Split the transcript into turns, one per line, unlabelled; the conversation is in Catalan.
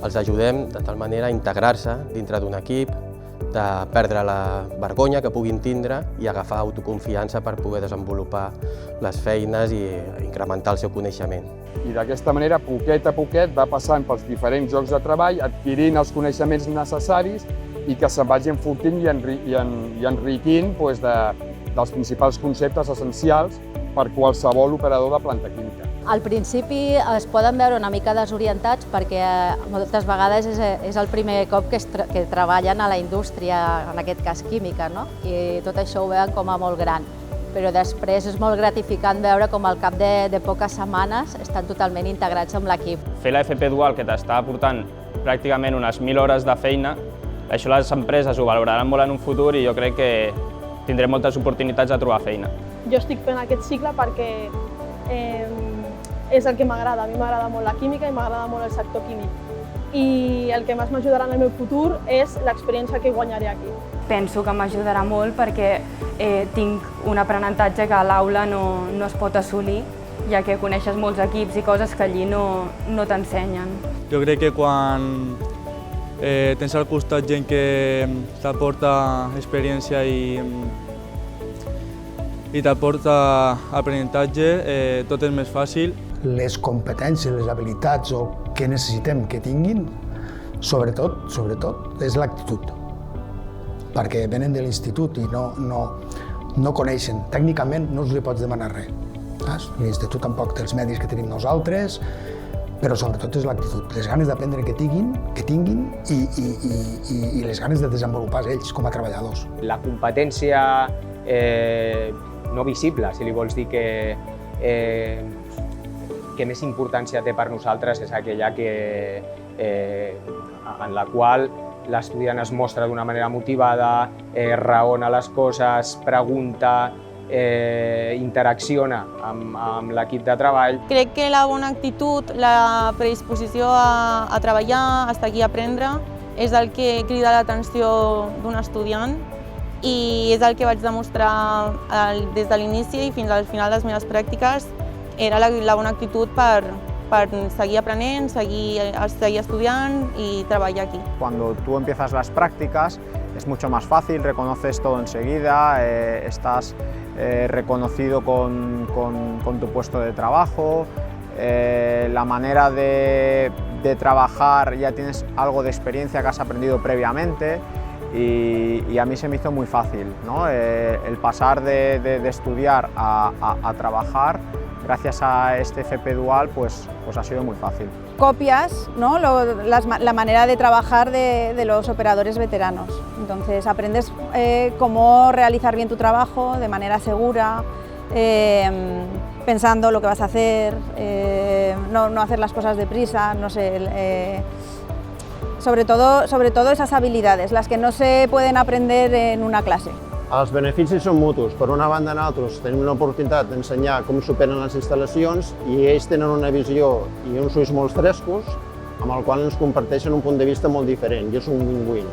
Els ajudem de tal manera a integrar-se dintre d'un equip, de perdre la vergonya que puguin tindre i agafar autoconfiança per poder desenvolupar les feines i incrementar el seu coneixement.
I d'aquesta manera, poquet a poquet, va passant pels diferents llocs de treball, adquirint els coneixements necessaris i que se'n vagi enfortint i enriquint dels principals conceptes essencials per qualsevol operador de planta química.
Al principi es poden veure una mica desorientats perquè moltes vegades és el primer cop que treballen a la indústria, en aquest cas química, no? I tot això ho veuen com a molt gran. Però després és molt gratificant veure com al cap de poques setmanes estan totalment integrats amb l'equip.
Fer la FP dual, que t'està aportant pràcticament unes 1.000 hores de feina, això les empreses ho valoraran molt en un futur i jo crec que tindrem moltes oportunitats de trobar feina.
Jo estic fent aquest cicle perquè és el que m'agrada. A mi m'agrada molt la química i m'agrada molt el sector químic. I el que més m'ajudarà en el meu futur és l'experiència que guanyaré aquí.
Penso que m'ajudarà molt perquè tinc un aprenentatge que a l'aula no es pot assolir, ja que coneixes molts equips i coses que allí no t'ensenyen.
Jo crec que quan tens al costat gent que t'aporta experiència i t'aporta aprenentatge, tot és més fàcil.
Les competències, les habilitats o què necessitem que tinguin, sobretot, és l'actitud. Perquè venen de l'institut i no coneixen. Tècnicament no els pots demanar res. L'institut tampoc té els medis que tenim nosaltres, però sobretot és l'actitud, les ganes d'aprendre que tinguin i les ganes de desenvolupar ells com a treballadors.
La competència no visible, si li vols dir que més importància té per nosaltres és aquella en la qual l'estudiant es mostra d'una manera motivada, raona les coses, pregunta, interacciona amb l'equip de treball.
Crec que la bona actitud, la predisposició a treballar, a estar aquí a aprendre, és el que crida l'atenció d'un estudiant i és el que vaig demostrar des de l'inici i fins al final de les meves pràctiques. Era la bona actitud per seguir aprenent, seguir estudiant y trabajar aquí.
Cuando tú empiezas las prácticas es mucho más fácil, reconoces todo enseguida, estás reconocido con tu puesto de trabajo, la manera de trabajar ya tienes algo de experiencia que has aprendido previamente y a mí se me hizo muy fácil, ¿no? El pasar de estudiar a trabajar. Gracias a este FP dual pues ha sido muy fácil.
Copias, ¿no? La manera de trabajar de los operadores veteranos. Entonces aprendes cómo realizar bien tu trabajo de manera segura, pensando lo que vas a hacer, no hacer las cosas deprisa, no sé. Sobre todo esas habilidades, las que no se pueden aprender en una clase.
Els beneficis són mutus. Per una banda, nosaltres tenim l'oportunitat d'ensenyar com s'operen les instal·lacions i ells tenen una visió i uns ulls molt frescos amb el qual ens comparteixen un punt de vista molt diferent i és un win-win.